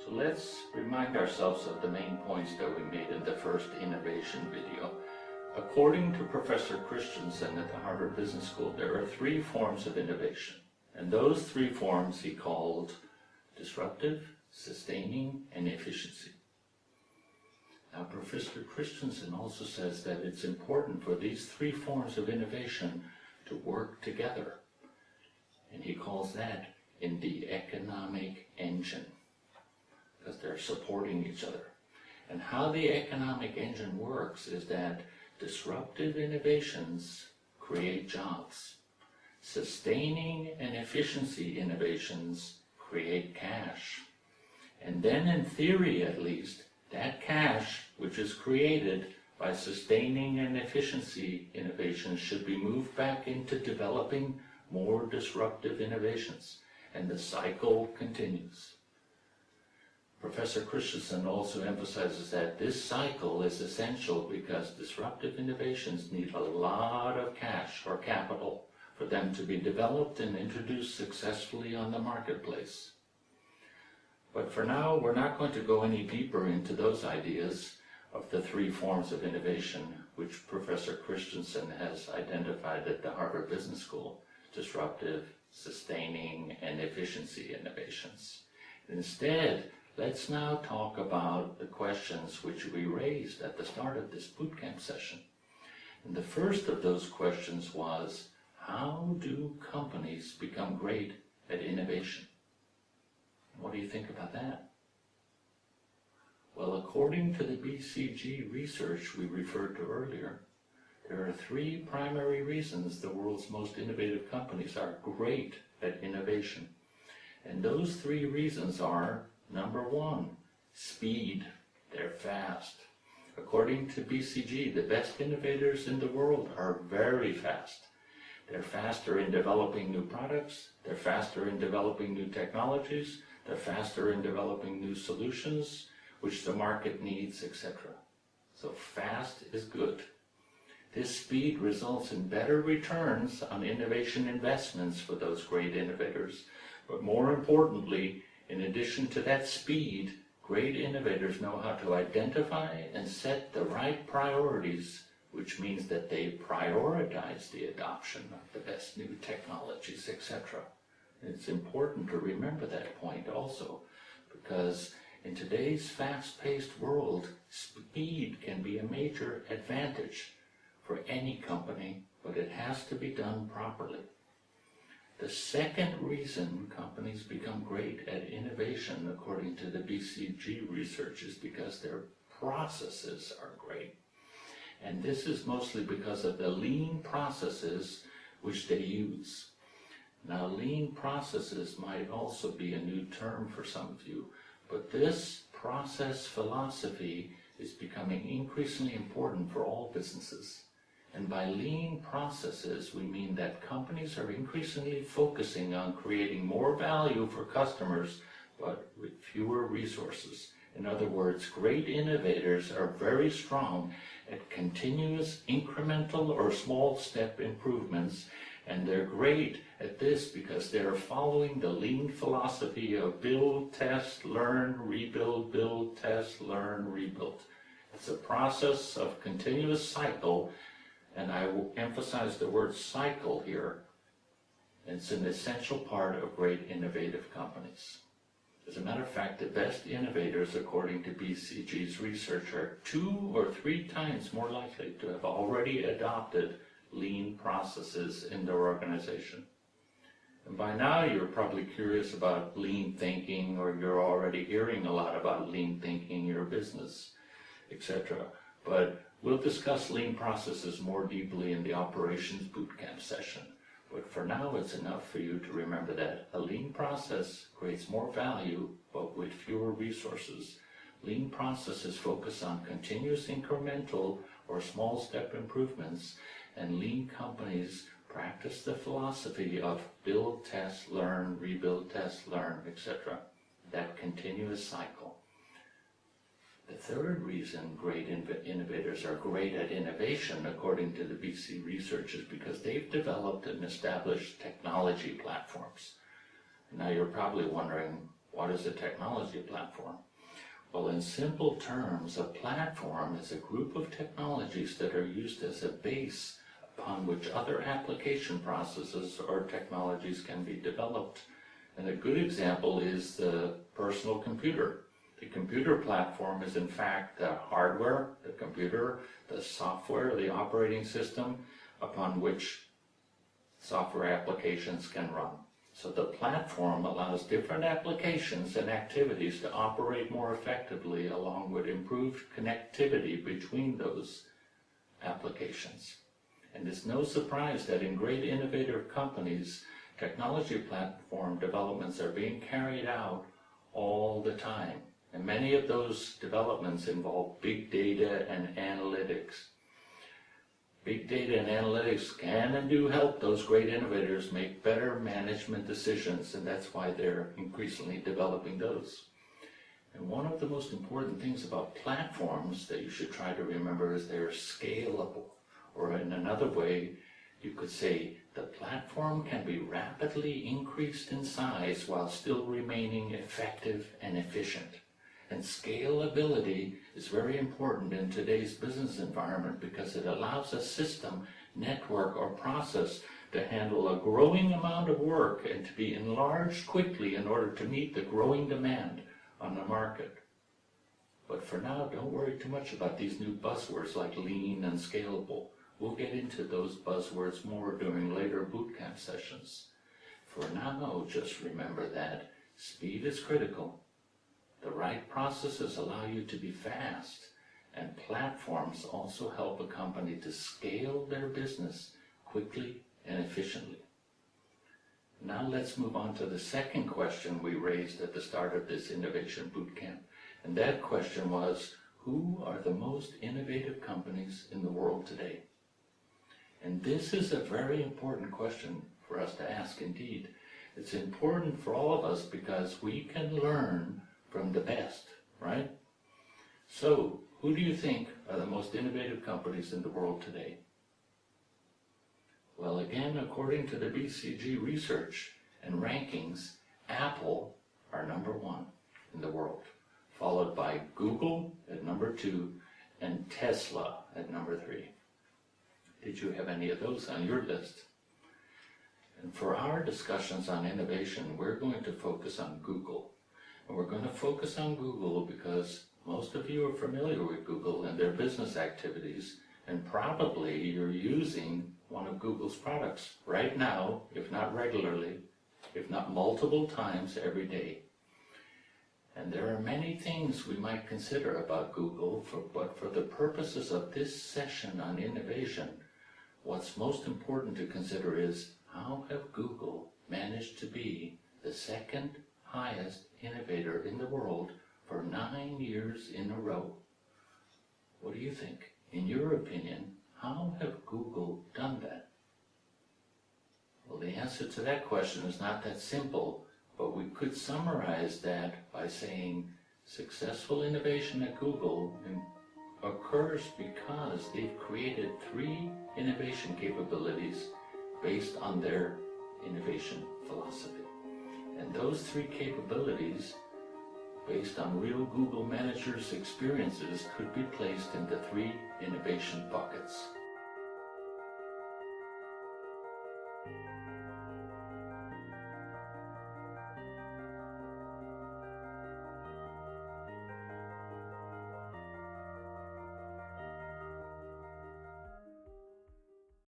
So let's remind ourselves of the main points that we made in the first innovation video. According to Professor Christensen at the Harvard Business School, there are three forms of innovation. And those three forms he called disruptive, sustaining, and efficiency. Now, Professor Christensen also says that it's important for these three forms of innovation to work together. And he calls that in the economic engine, because they're supporting each other. And how the economic engine works is that disruptive innovations create jobs. Sustaining and efficiency innovations create cash. And then, in theory at least, that cash, which is created by sustaining and efficiency innovations, should be moved back into developing more disruptive innovations. And the cycle continues. Professor Christensen also emphasizes that this cycle is essential because disruptive innovations need a lot of cash or capital for them to be developed and introduced successfully on the marketplace. But for now, we're not going to go any deeper into those ideas of the three forms of innovation which Professor Christensen has identified at the Harvard Business School: disruptive, sustaining, and efficiency innovations. Instead, let's now talk about the questions which we raised at the start of this bootcamp session. And the first of those questions was, how do companies become great at innovation? What do you think about that? Well, according to the BCG research we referred to earlier, there are three primary reasons the world's most innovative companies are great at innovation. And those three reasons are, number one, speed. They're fast. According to BCG, the best innovators in the world are very fast. They're faster in developing new products, they're faster in developing new technologies, they're faster in developing new solutions which the market needs, etc. So fast is good. This speed results in better returns on innovation investments for those great innovators. But more importantly, in addition to that speed, great innovators know how to identify and set the right priorities, which means that they prioritize the adoption of the best new technologies, etc. It's important to remember that point also, because in today's fast-paced world, speed can be a major advantage for any company, but it has to be done properly. The second reason companies become great at innovation, according to the BCG research, is because their processes are great. And this is mostly because of the lean processes which they use. Now, lean processes might also be a new term for some of you, but this process philosophy is becoming increasingly important for all businesses. And by lean processes, we mean that companies are increasingly focusing on creating more value for customers, but with fewer resources. In other words, great innovators are very strong at continuous incremental or small step improvements, and they're great at this because they're following the lean philosophy of build, test, learn, rebuild, build, test, learn, rebuild. It's a process of continuous cycle. And I will emphasize the word cycle here. It's an essential part of great innovative companies. As a matter of fact, the best innovators, according to BCG's research, are 2 or 3 times more likely to have already adopted lean processes in their organization. And by now, you're probably curious about lean thinking, or you're already hearing a lot about lean thinking in your business, etc. But we'll discuss lean processes more deeply in the Operations Bootcamp session. But for now, it's enough for you to remember that a lean process creates more value, but with fewer resources. Lean processes focus on continuous incremental or small step improvements, and lean companies practice the philosophy of build, test, learn, rebuild, test, learn, etc. That continuous cycle. The third reason great innovators are great at innovation, according to the BC research, is because they've developed and established technology platforms. Now you're probably wondering, What is a technology platform? Well, in simple terms, a platform is a group of technologies that are used as a base upon which other application processes or technologies can be developed. And a good example is the personal computer. The computer platform is in fact the hardware, the computer, the software, the operating system upon which software applications can run. So the platform allows different applications and activities to operate more effectively along with improved connectivity between those applications. And it's no surprise that in great innovative companies, technology platform developments are being carried out all the time. And many of those developments involve big data and analytics. Big data and analytics can and do help those great innovators make better management decisions, and that's why they're increasingly developing those. And one of the most important things about platforms that you should try to remember is they're scalable. Or in another way, you could say the platform can be rapidly increased in size while still remaining effective and efficient. And scalability is very important in today's business environment because it allows a system, network, or process to handle a growing amount of work and to be enlarged quickly in order to meet the growing demand on the market. But for now, don't worry too much about these new buzzwords like lean and scalable. We'll get into those buzzwords more during later bootcamp sessions. For now, just remember that speed is critical. The right processes allow you to be fast, and platforms also help a company to scale their business quickly and efficiently. Now let's move on to the second question we raised at the start of this Innovation Bootcamp. And that question was, who are the most innovative companies in the world today? And this is a very important question for us to ask indeed. It's important for all of us because we can learn from the best, right? So, who do you think are the most innovative companies in the world today? Well, again, according to the BCG research and rankings, Apple are number 1 in the world, followed by Google at number 2 and Tesla at number 3. Did you have any of those on your list? And for our discussions on innovation, we're going to focus on Google. And we're going to focus on Google because most of you are familiar with Google and their business activities, and probably you're using one of Google's products right now, if not regularly, if not multiple times every day. And there are many things we might consider about Google, but for the purposes of this session on innovation, what's most important to consider is how have Google managed to be the second highest innovator in the world for 9 years in a row? What do you think? In your opinion, how have Google done that? Well, the answer to that question is not that simple, but we could summarize that by saying successful innovation at Google occurs because they've created 3 innovation capabilities based on their innovation philosophy. And those 3 capabilities, based on real Google managers' experiences, could be placed into 3 innovation buckets.